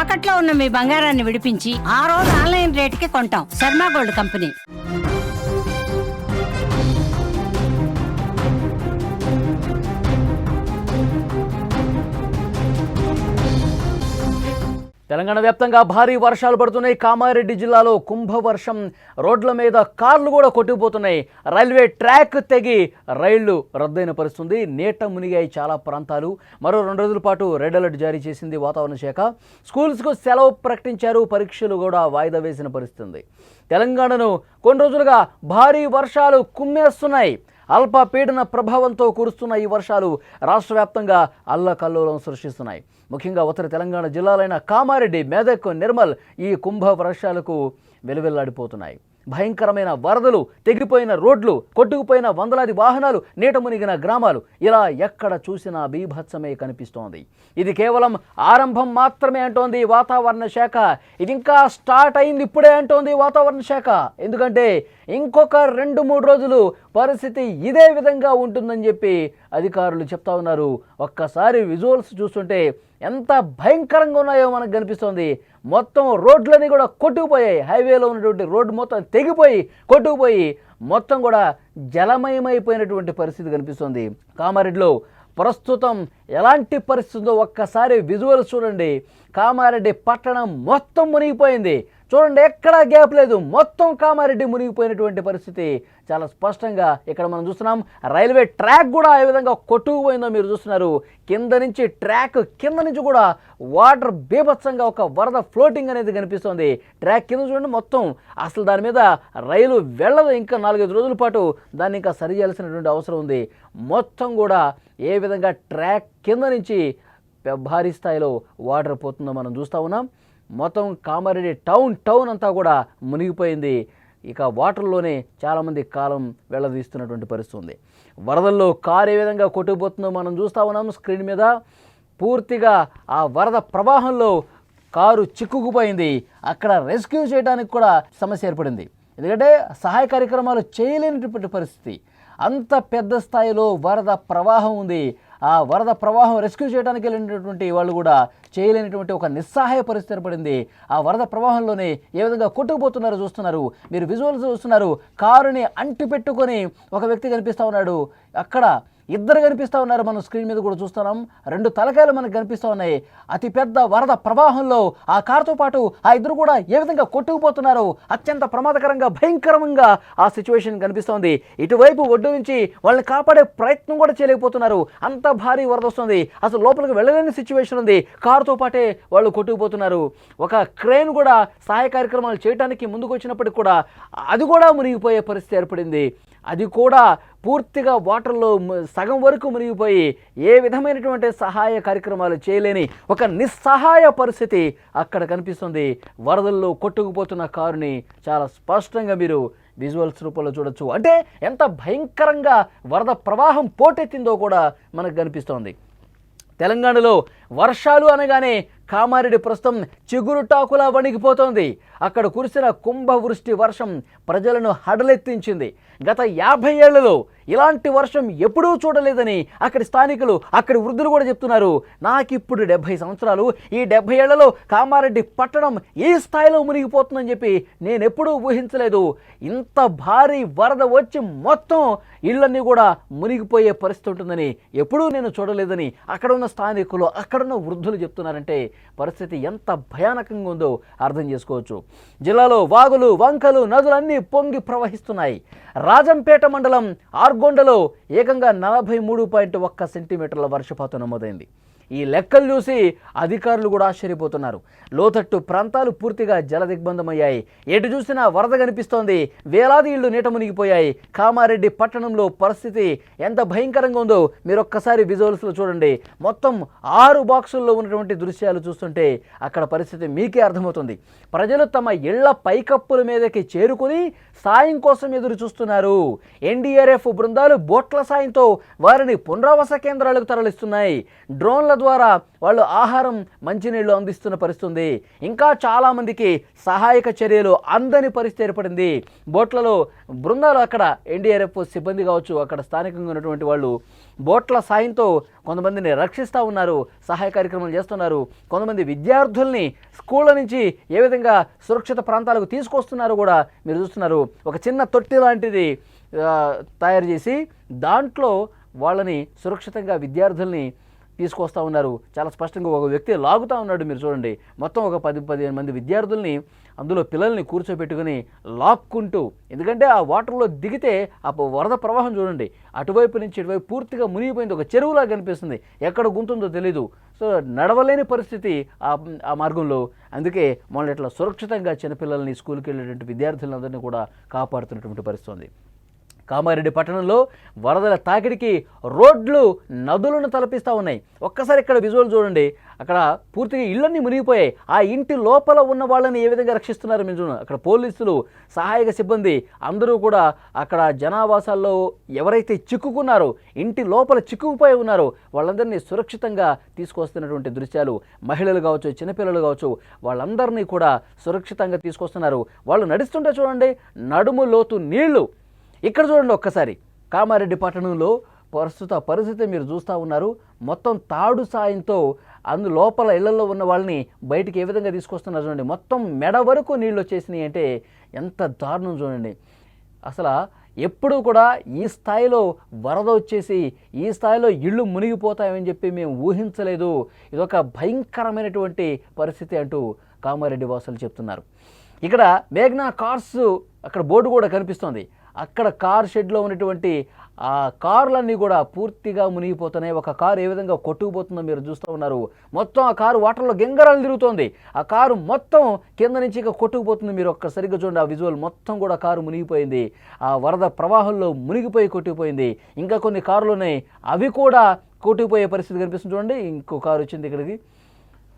తాకట్లో ఉన్న మీ బంగారాన్ని విడిపించి ఆ రోజు ఆన్లైన్ రేటుకి కొంటాం. Sharma gold company. తెలంగాణ వ్యాప్తంగా భారీ వర్షాలు పడుతున్నాయి. కామారెడ్డి జిల్లాలో కుంభవర్షం, రోడ్ల మీద కార్లు కూడా కొట్టుకుపోతున్నాయి. రైల్వే ట్రాక్ తెగి రైళ్లు రద్దయిన పరిస్థితుంది. నీట మునిగాయి చాలా ప్రాంతాలు. మరో 2 రోజుల పాటు రెడ్ అలర్ట్ జారీ చేసింది వాతావరణ శాఖ. స్కూల్స్కు సెలవు ప్రకటించారు. పరీక్షలు కూడా వాయిదా వేసిన పరిస్థితి. తెలంగాణను కొన్ని రోజులుగా భారీ వర్షాలు కుమ్మేస్తున్నాయి. అల్పపీడన ప్రభావంతో కురుస్తున్న ఈ వర్షాలు రాష్ట్ర వ్యాప్తంగా అల్లకల్లోలం సృష్టిస్తున్నాయి. ముఖ్యంగా ఉత్తర తెలంగాణ జిల్లాలైన కామారెడ్డి, మెదక్, నిర్మల్ ఈ కుంభ వర్షాలకు వెలువెల్లాడిపోతున్నాయి. భయంకరమైన వరదలు, తెగిపోయిన రోడ్లు, కొట్టుకుపోయిన వందలాది వాహనాలు, నీట మునిగిన గ్రామాలు, ఇలా ఎక్కడ చూసినా బీభత్సమే కనిపిస్తోంది. ఇది కేవలం ఆరంభం మాత్రమే అంటోంది వాతావరణ శాఖ. ఇది ఇంకా స్టార్ట్ అయింది ఇప్పుడే అంటోంది వాతావరణ శాఖ. ఎందుకంటే ఇంకొక 2-3 రోజులు పరిస్థితి ఇదే విధంగా ఉంటుందని చెప్పి అధికారులు చెప్తా ఉన్నారు. ఒక్కసారి విజువల్స్ చూస్తుంటే ఎంత భయంకరంగా ఉన్నాయో మనకు కనిపిస్తోంది. మొత్తం రోడ్లన్నీ కూడా కొట్టుకుపోయాయి. హైవేలో ఉన్నటువంటి రోడ్డు మొత్తం తెగిపోయి కొట్టుకుపోయి మొత్తం కూడా జలమయమైపోయినటువంటి పరిస్థితి కనిపిస్తోంది. కామారెడ్డిలో ప్రస్తుతం ఎలాంటి పరిస్థితి ఉందో ఒక్కసారి విజువల్స్ చూడండి. కామారెడ్డి పట్టణం మొత్తం మునిగిపోయింది. చూడండి, ఎక్కడా గ్యాప్ లేదు. మొత్తం కామారెడ్డి మునిగిపోయినటువంటి పరిస్థితి చాలా స్పష్టంగా ఇక్కడ మనం చూస్తున్నాం. రైల్వే ట్రాక్ కూడా ఏ విధంగా కొట్టుకుపోయిందో మీరు చూస్తున్నారు. కింద నుంచి ట్రాక్ కింద నుంచి కూడా వాటర్ బీభత్సంగా ఒక వరద ఫ్లోటింగ్ అనేది కనిపిస్తుంది. ట్రాక్ కింద చూడండి మొత్తం అసలు దాని మీద రైలు వెళ్ళదు. ఇంకా 4-5 రోజుల పాటు దాన్ని ఇంకా సరి చేయాల్సినటువంటి అవసరం ఉంది. మొత్తం కూడా ఏ విధంగా ట్రాక్ కింద నుంచి భారీ స్థాయిలో వాటర్ పోతుందో మనం చూస్తూ ఉన్నాం. మొత్తం కామారెడ్డి టౌన్ అంతా కూడా మునిగిపోయింది. ఇక వాటర్లోనే చాలామంది కాలం వెళ్ళదీస్తున్నటువంటి పరిస్థితి ఉంది. వరదల్లో కారు ఏ విధంగా కొట్టుకుపోతుందో మనం చూస్తూ ఉన్నాం స్క్రీన్ మీద. పూర్తిగా ఆ వరద ప్రవాహంలో కారు చిక్కుకుపోయింది. అక్కడ రెస్క్యూ చేయడానికి కూడా సమస్య ఏర్పడింది. ఎందుకంటే సహాయ కార్యక్రమాలు చేయలేనటువంటి పరిస్థితి. అంత పెద్ద స్థాయిలో వరద ప్రవాహం ఉంది. ఆ వరద ప్రవాహం రెస్క్యూ చేయడానికి వెళ్ళినటువంటి వాళ్ళు కూడా చేయలేనటువంటి ఒక నిస్సహాయ పరిస్థితి ఏర్పడింది. ఆ వరద ప్రవాహంలోనే ఏ విధంగా కొట్టుకుపోతున్నారో చూస్తున్నారు. మీరు విజువల్స్ చూస్తున్నారు. కారుని అంటి పెట్టుకొని ఒక వ్యక్తి కనిపిస్తూ ఉన్నాడు. అక్కడ 2 కనిపిస్తూ ఉన్నారు. మనం స్క్రీన్ మీద కూడా చూస్తున్నాం. 2 తలకాయలు మనకు కనిపిస్తూ ఉన్నాయి. అతిపెద్ద వరద ప్రవాహంలో ఆ కారుతో పాటు ఆ 2 కూడా ఏ విధంగా కొట్టుకుపోతున్నారు. అత్యంత ప్రమాదకరంగా భయంకరంగా ఆ సిచ్యువేషన్ కనిపిస్తోంది. ఇటువైపు ఒడ్డు నుంచి వాళ్ళని కాపాడే ప్రయత్నం కూడా చేయలేకపోతున్నారు. అంత భారీ వరద వస్తుంది. అసలు లోపలికి వెళ్ళలేని సిచ్యువేషన్ ఉంది. కారుతో పాటే వాళ్ళు కొట్టుకుపోతున్నారు. ఒక క్రేన్ కూడా సహాయ కార్యక్రమాలు చేయడానికి ముందుకు వచ్చినప్పటికి కూడా అది కూడా మునిగిపోయే పరిస్థితి ఏర్పడింది. అది కూడా పూర్తిగా వాటర్లో సగం వరకు మునిగిపోయి ఏ విధమైనటువంటి సహాయ కార్యక్రమాలు చేయలేని ఒక నిస్సహాయ పరిస్థితి అక్కడ కనిపిస్తుంది. వరదల్లో కొట్టుకుపోతున్న కారుని చాలా స్పష్టంగా మీరు విజువల్స్ రూపంలో చూడొచ్చు. అంటే ఎంత భయంకరంగా వరద ప్రవాహం పోటెత్తిందో కూడా మనకు కనిపిస్తోంది. తెలంగాణలో వర్షాలు అనగానే కామారెడ్డి ప్రస్తుతం చిగురుటాకులా వణికిపోతోంది. అక్కడ కురిసిన కుంభవృష్టి వర్షం ప్రజలను హడలెత్తించింది. గత 50 ఏళ్లలో ఇలాంటి వర్షం ఎప్పుడూ చూడలేదని అక్కడి స్థానికులు, అక్కడి వృద్ధులు కూడా చెప్తున్నారు. నాకిప్పుడు 70 సంవత్సరాలు. ఈ 70 ఏళ్లలో కామారెడ్డి పట్టణం ఈ స్థాయిలో మునిగిపోతుందని చెప్పి నేను ఎప్పుడూ ఊహించలేదు. ఇంత భారీ వరద వచ్చి మొత్తం ఇళ్ళన్నీ కూడా మునిగిపోయే పరిస్థితి ఉంటుందని ఎప్పుడూ నేను చూడలేదని అక్కడ ఉన్న స్థానికులు, అక్కడున్న వృద్ధులు చెప్తున్నారంటే పరిస్థితి ఎంత భయానకంగా ఉందో అర్థం చేసుకోవచ్చు. జిల్లాలో వాగులు, వంకలు, నదులన్నీ పొంగి ప్రవహిస్తున్నాయి. రాజంపేట మండలం ఆర్గొండలో ఏకంగా 43.1 సెంటీమీటర్ల వర్షపాతం నమోదైంది. ఈ లెక్కలు చూసి అధికారులు కూడా ఆశ్చర్యపోతున్నారు. లోతట్టు ప్రాంతాలు పూర్తిగా జలదిగ్బంధమయ్యాయి. ఎటు చూసినా వరద కనిపిస్తోంది. వేలాది ఇళ్లు నీట మునిగిపోయాయి. కామారెడ్డి పట్టణంలో పరిస్థితి ఎంత భయంకరంగా ఉందో మీరు ఒక్కసారి విజువల్స్లో చూడండి. మొత్తం 6 బాక్సుల్లో ఉన్నటువంటి దృశ్యాలు చూస్తుంటే అక్కడ పరిస్థితి మీకే అర్థమవుతుంది. ప్రజలు తమ ఇళ్ల పైకప్పుల మీదకి చేరుకుని సాయం కోసం ఎదురు చూస్తున్నారు. ఎన్డీఆర్ఎఫ్ బృందాలు బోట్ల సాయంతో వారిని పునరావాస కేంద్రాలకు తరలిస్తున్నాయి. డ్రోన్ల ద్వారా వాళ్ళు ఆహారం మంచినీళ్ళు అందిస్తున్న పరిస్థితి ఉంది. ఇంకా చాలామందికి సహాయక చర్యలు అందని పరిస్థితి ఏర్పడింది. బోట్లలో బృందాలు అక్కడ ఎన్డీఆర్ఎఫ్ సిబ్బంది కావచ్చు, అక్కడ స్థానికంగా ఉన్నటువంటి వాళ్ళు బోట్ల సాయంతో కొంతమందిని రక్షిస్తూ ఉన్నారు, సహాయ కార్యక్రమాలు చేస్తున్నారు. కొంతమంది విద్యార్థుల్ని స్కూళ్ళ నుంచి ఏ విధంగా సురక్షిత ప్రాంతాలకు తీసుకొస్తున్నారో కూడా మీరు చూస్తున్నారు. ఒక చిన్న తొట్టి లాంటిది తయారు చేసి దాంట్లో వాళ్ళని సురక్షితంగా విద్యార్థుల్ని తీసుకొస్తూ ఉన్నారు. చాలా స్పష్టంగా ఒక వ్యక్తి లాగుతూ ఉన్నాడు, మీరు చూడండి. మొత్తం ఒక 10-15 మంది విద్యార్థుల్ని, అందులో పిల్లల్ని కూర్చోబెట్టుకుని లాక్కుంటూ, ఎందుకంటే ఆ వాటర్లో దిగితే ఆ వరద ప్రవాహం చూడండి, అటువైపు నుంచి ఇటువైపు పూర్తిగా మునిగిపోయింది. ఒక చెరువులా కనిపిస్తుంది, ఎక్కడ గుంతుందో తెలీదు. సో నడవలేని పరిస్థితి ఆ మార్గంలో. అందుకే మళ్ళీ ఇట్లా సురక్షితంగా చిన్నపిల్లల్ని, స్కూల్కి వెళ్ళేటువంటి విద్యార్థులందరినీ కూడా కాపాడుతున్నటువంటి పరిస్థితి ఉంది. కామారెడ్డి పట్టణంలో వరదల తాకిడికి రోడ్లు నదులను తలపిస్తూ ఉన్నాయి. ఒక్కసారి ఇక్కడ విజువల్ చూడండి, అక్కడ పూర్తిగా ఇళ్ళన్నీ మునిగిపోయాయి. ఆ ఇంటి లోపల ఉన్న వాళ్ళని ఏ విధంగా రక్షిస్తున్నారు మీరు చూడండి. అక్కడ పోలీసులు, సహాయక సిబ్బంది అందరూ కూడా అక్కడ జనావాసాల్లో ఎవరైతే చిక్కుకున్నారో, ఇంటి లోపల చిక్కుకుపోయి ఉన్నారో వాళ్ళందరినీ సురక్షితంగా తీసుకొస్తున్నటువంటి దృశ్యాలు. మహిళలు కావచ్చు, చిన్నపిల్లలు కావచ్చు, వాళ్ళందరినీ కూడా సురక్షితంగా తీసుకొస్తున్నారు. వాళ్ళు నడుస్తుంటే చూడండి, నడుము లోతు నీళ్లు. ఇక్కడ చూడండి ఒక్కసారి, కామారెడ్డి పట్టణంలో ప్రస్తుత పరిస్థితి మీరు చూస్తూ ఉన్నారు. మొత్తం తాడు సాయంతో లోపల ఇళ్లలో ఉన్న వాళ్ళని బయటికి ఏ విధంగా తీసుకొస్తున్నారు చూడండి. మొత్తం మెడ వరకు నీళ్ళు వచ్చేసినాయి అంటే ఎంత దారుణం చూడండి. అసలు ఎప్పుడూ కూడా ఈ స్థాయిలో వరద వచ్చేసి ఈ స్థాయిలో ఇళ్ళు మునిగిపోతాయని చెప్పి మేము ఊహించలేదు. ఇదొక భయంకరమైనటువంటి పరిస్థితి అంటూ కామారెడ్డి వాసులు చెప్తున్నారు. ఇక్కడ మేఘ్నా కార్స్ అక్కడ బోర్డు కూడా కనిపిస్తోంది. అక్కడ కార్ షెడ్లో ఉన్నటువంటి ఆ కార్లన్నీ కూడా పూర్తిగా మునిగిపోతున్నాయి. ఒక కారు ఏ విధంగా కొట్టుకుపోతుందో మీరు చూస్తూ ఉన్నారు. మొత్తం ఆ కారు వాటర్లో గెంగరాలు తిరుగుతోంది. ఆ కారు మొత్తం కింద నుంచి ఇక కొట్టుకుపోతుంది. మీరు ఒక్క సరిగ్గా చూడండి, ఆ విజువల్ మొత్తం కూడా కారు మునిగిపోయింది. ఆ వరద ప్రవాహంలో మునిగిపోయి కొట్టుకుపోయింది. ఇంకా కొన్ని కార్లు ఉన్నాయి, అవి కూడా కొట్టుకుపోయే పరిస్థితి కనిపిస్తుంది. చూడండి, ఇంకో కారు వచ్చింది ఇక్కడికి.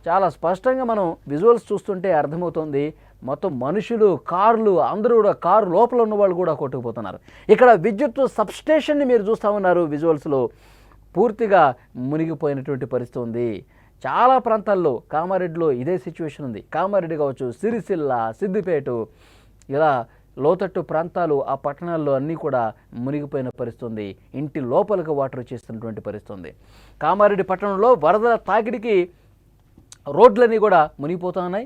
చాలా స్పష్టంగా మనం విజువల్స్ చూస్తుంటే అర్థమవుతుంది. మొత్తం మనుషులు, కార్లు, అందరూ కూడా కారు లోపల ఉన్న వాళ్ళు కూడా కొట్టుకుపోతున్నారు. ఇక్కడ విద్యుత్ సబ్స్టేషన్ని మీరు చూస్తూ ఉన్నారు విజువల్స్లో, పూర్తిగా మునిగిపోయినటువంటి పరిస్థితి ఉంది. చాలా ప్రాంతాల్లో కామారెడ్డిలో ఇదే సిచ్యువేషన్ ఉంది. కామారెడ్డి కావచ్చు, సిరిసిల్ల, సిద్దిపేట, ఇలా లోతట్టు ప్రాంతాలు, ఆ పట్టణాల్లో అన్నీ కూడా మునిగిపోయిన పరిస్థితి ఉంది. ఇంటి లోపలికి వాటర్ వచ్చేస్తున్నటువంటి పరిస్థితి ఉంది. కామారెడ్డి పట్టణంలో వరద తాకిడికి రోడ్లన్నీ కూడా మునిగిపోతున్నాయి.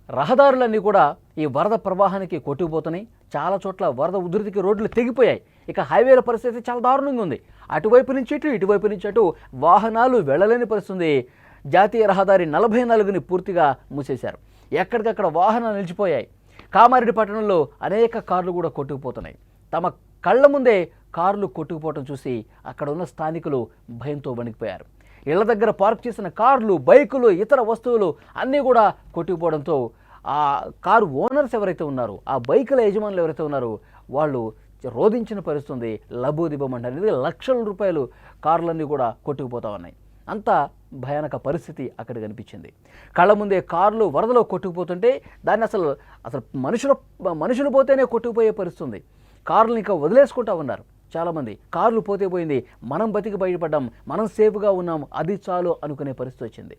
రహదారులన్నీ కూడా ఈ వరద ప్రవాహానికి కొట్టుకుపోతున్నాయి. చాలా చోట్ల వరద ఉధృతికి రోడ్లు తెగిపోయాయి. ఇక హైవేల పరిస్థితి చాలా దారుణంగా ఉంది. అటువైపు నుంచి ఇటు, ఇటువైపు నుంచి అటు వాహనాలు వెళ్ళలేని పరిస్థితి. జాతీయ రహదారి 44ని పూర్తిగా మూసేశారు. ఎక్కడికక్కడ వాహనాలు నిలిచిపోయాయి. కామారెడ్డి పట్టణంలో అనేక కార్లు కూడా కొట్టుకుపోతున్నాయి. తమ కళ్ళ ముందే కార్లు కొట్టుకుపోవటం చూసి అక్కడ ఉన్న స్థానికులు భయంతో వణికిపోయారు. ఇళ్ల దగ్గర పార్క్ చేసిన కార్లు, బైకులు, ఇతర వస్తువులు అన్నీ కూడా కొట్టుకుపోవడంతో ఆ కారు ఓనర్స్ ఎవరైతే ఉన్నారో, ఆ బైకుల యజమానులు ఎవరైతే ఉన్నారో వాళ్ళు రోధించిన పరిస్థితుంది. లబోదిబమంటారు, లక్షల రూపాయలు కార్లన్నీ కూడా కొట్టుకుపోతా ఉన్నాయి. అంత భయానక పరిస్థితి అక్కడ కనిపించింది. కళ్ళ ముందే కార్లు వరదలో కొట్టుకుపోతుంటే దాన్ని అసలు మనుషులు పోతేనే కొట్టుకుపోయే పరిస్థితుంది. కార్లు ఇంకా వదిలేసుకుంటా ఉన్నారు చాలామంది. కార్లు పోతే పోయింది, మనం బతికి బయటపడ్డాం, మనం సేఫ్గా ఉన్నాం, అది చాలు అనుకునే పరిస్థితి వచ్చింది.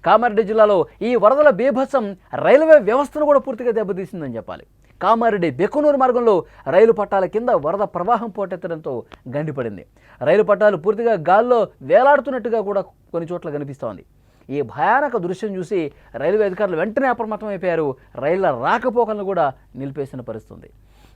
కామారెడ్డి జిల్లాలో ఈ వరదల బీభత్సం రైల్వే వ్యవస్థను కూడా పూర్తిగా దెబ్బతీసిందని చెప్పాలి. కామారెడ్డి బెక్కునూరు మార్గంలో రైలు పట్టాల కింద వరద ప్రవాహం పోటెత్తడంతో గండిపడింది. రైలు పట్టాలు పూర్తిగా గాల్లో వేలాడుతున్నట్టుగా కూడా కొన్ని చోట్ల కనిపిస్తోంది. ఈ భయానక దృశ్యం చూసి రైల్వే అధికారులు వెంటనే అప్రమత్తమైపోయారు. రైళ్ల రాకపోకలను కూడా నిలిపేసిన పరిస్థితి.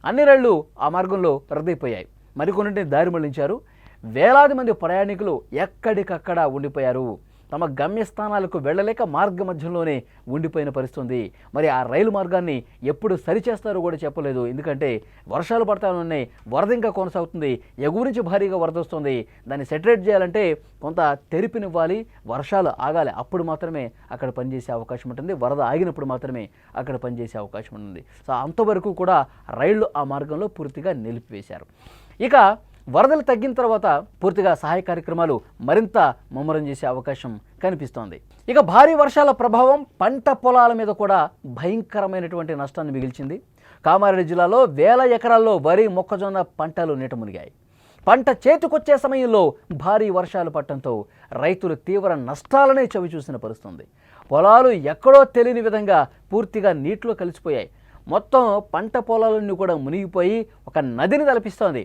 అన్ని రైళ్లు ఆ మార్గంలో రద్దయిపోయాయి. మరికొన్నింటిని దారి మళ్లించారు. వేలాది మంది ప్రయాణికులు ఎక్కడికక్కడ ఉండిపోయారు. తమ గమ్యస్థానాలకు వెళ్ళలేక మార్గ మధ్యంలోనే ఉండిపోయిన పరిస్థితి. మరి ఆ రైలు మార్గాన్ని ఎప్పుడు సరిచేస్తారో కూడా చెప్పలేదు. ఎందుకంటే వర్షాలు పడతా ఉన్నాయి, వరద ఇంకా కొనసాగుతుంది, ఎగువ నుంచి భారీగా వరద వస్తుంది. దాన్ని సెటరేట్ చేయాలంటే కొంత తెరిపినివ్వాలి, వర్షాలు ఆగాలి, అప్పుడు మాత్రమే అక్కడ పనిచేసే అవకాశం ఉంటుంది. వరద ఆగినప్పుడు మాత్రమే అక్కడ పనిచేసే అవకాశం ఉంటుంది. సో అంతవరకు కూడా రైళ్లు ఆ మార్గంలో పూర్తిగా నిలిపివేశారు. ఇక వరదలు తగ్గిన తర్వాత పూర్తిగా సహాయ కార్యక్రమాలు మరింత ముమ్మరం చేసే అవకాశం కనిపిస్తోంది. ఇక భారీ వర్షాల ప్రభావం పంట పొలాల మీద కూడా భయంకరమైనటువంటి నష్టాన్ని మిగిల్చింది. కామారెడ్డి జిల్లాలో వేల ఎకరాల్లో వరి, మొక్కజొన్న పంటలు నీట మునిగాయి. పంట చేతికొచ్చే సమయంలో భారీ వర్షాలు పడటంతో రైతులు తీవ్ర నష్టాలనే చవిచూసిన పరిస్థితుంది. పొలాలు ఎక్కడో తెలియని విధంగా పూర్తిగా నీటిలో కలిసిపోయాయి. మొత్తం పంట పొలాలన్నీ కూడా మునిగిపోయి ఒక నదిని తలపిస్తోంది.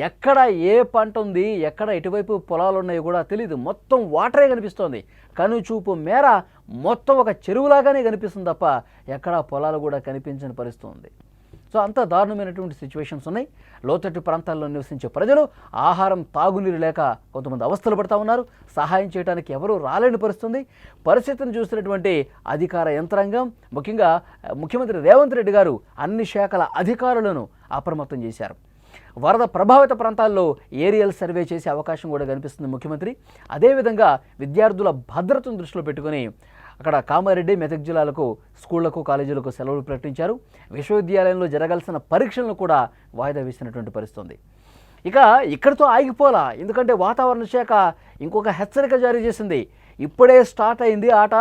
ఎక్కడ ఏ పంట ఉంది, ఎక్కడ ఎటువైపు పొలాలు ఉన్నాయో కూడా తెలియదు. మొత్తం వాటరే కనిపిస్తోంది. కనుచూపు మేర మొత్తం ఒక చెరువులాగానే కనిపిస్తుంది తప్ప ఎక్కడా పొలాలు కూడా కనిపించని పరిస్థితి ఉంది. సో అంత దారుణమైనటువంటి సిచ్యువేషన్స్ ఉన్నాయి. లోతట్టు ప్రాంతాల్లో నివసించే ప్రజలు ఆహారం, తాగునీరు లేక కొంతమంది అవస్థలు పడుతూ ఉన్నారు. సహాయం చేయడానికి ఎవరూ రాలేని పరిస్థితుంది. పరిస్థితిని చూసినటువంటి అధికార యంత్రాంగం, ముఖ్యంగా ముఖ్యమంత్రి రేవంత్ రెడ్డి గారు అన్ని శాఖల అధికారులను అప్రమత్తం చేశారు. వరద ప్రభావిత ప్రాంతాల్లో ఏరియల్ సర్వే చేసే అవకాశం కూడా కనిపిస్తుంది ముఖ్యమంత్రి. అదేవిధంగా విద్యార్థుల భద్రతను దృష్టిలో పెట్టుకుని అక్కడ కామారెడ్డి, మెదక్ జిల్లాలకు స్కూళ్లకు, కాలేజీలకు సెలవులు ప్రకటించారు. విశ్వవిద్యాలయంలో జరగాల్సిన పరీక్షలను కూడా వాయిదా వేసినటువంటి పరిస్థితి ఉంది. ఇక ఇక్కడితో ఆగిపోలా, ఎందుకంటే వాతావరణ శాఖ ఇంకొక హెచ్చరిక జారీ చేసింది. ఇప్పుడే స్టార్ట్ అయింది ఆట,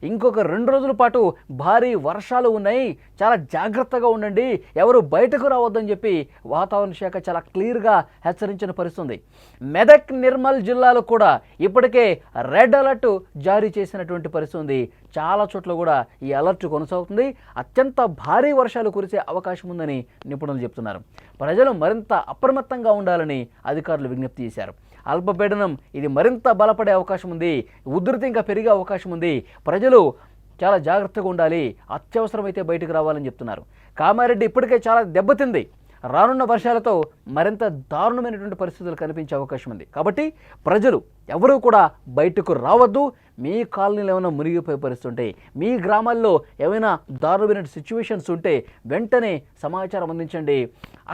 ఇంకొక 2 రోజుల పాటు భారీ వర్షాలు ఉన్నాయి, చాలా జాగ్రత్తగా ఉండండి, ఎవరు బయటకు రావద్దని చెప్పి వాతావరణ శాఖ చాలా క్లియర్గా హెచ్చరించిన పరిస్థితుంది. మెదక్, నిర్మల్ జిల్లాలో కూడా ఇప్పటికే రెడ్ అలర్ట్ జారీ చేసినటువంటి పరిస్థితి ఉంది. చాలా చోట్ల కూడా ఈ అలర్ట్ కొనసాగుతుంది. అత్యంత భారీ వర్షాలు కురిసే అవకాశం ఉందని నిపుణులు చెప్తున్నారు. ప్రజలు మరింత అప్రమత్తంగా ఉండాలని అధికారులు విజ్ఞప్తి చేశారు. అల్పపీడనం ఇది మరింత బలపడే అవకాశం ఉంది, ఉధృతి ఇంకా పెరిగే అవకాశం ఉంది. ప్రజలు చాలా జాగ్రత్తగా ఉండాలి, అత్యవసరమైతే బయటకు రావాలని చెప్తున్నారు. కామారెడ్డి ఇప్పటికే చాలా దెబ్బతింది. రానున్న వర్షాలతో మరింత దారుణమైనటువంటి పరిస్థితులు కనిపించే అవకాశం ఉంది. కాబట్టి ప్రజలు ఎవరూ కూడా బయటకు రావద్దు. మీ కాలనీలో ఏమైనా మునిగిపోయే పరిస్థితి ఉంటే, మీ గ్రామాల్లో ఏమైనా దారుణమైన సిచ్యువేషన్స్ ఉంటే వెంటనే సమాచారం అందించండి.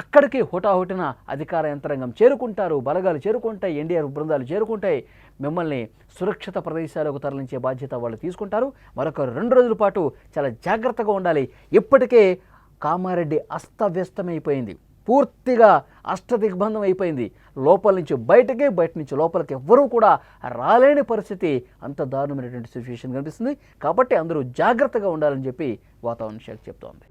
అక్కడికి హుటాహుటిన అధికార యంత్రాంగం చేరుకుంటారు, బలగాలు చేరుకుంటాయి, ఎన్డీఆర్ఎఫ్ బృందాలు చేరుకుంటాయి. మిమ్మల్ని సురక్షిత ప్రదేశాలకు తరలించే బాధ్యత వాళ్ళు తీసుకుంటారు. మరొక 2 రోజుల పాటు చాలా జాగ్రత్తగా ఉండాలి. ఇప్పటికే కామారెడ్డి అస్తవ్యస్తమైపోయింది, పూర్తిగా అష్టదిగ్బంధం అయిపోయింది. లోపల నుంచి బయటకి, బయట నుంచి లోపలికి ఎవ్వరూ కూడా రాలేని పరిస్థితి, అంత దారుణమైనటువంటి సిచ్యువేషన్ కనిపిస్తుంది. కాబట్టి అందరూ జాగ్రత్తగా ఉండాలని చెప్పి వాతావరణ శాఖ చెప్తోంది.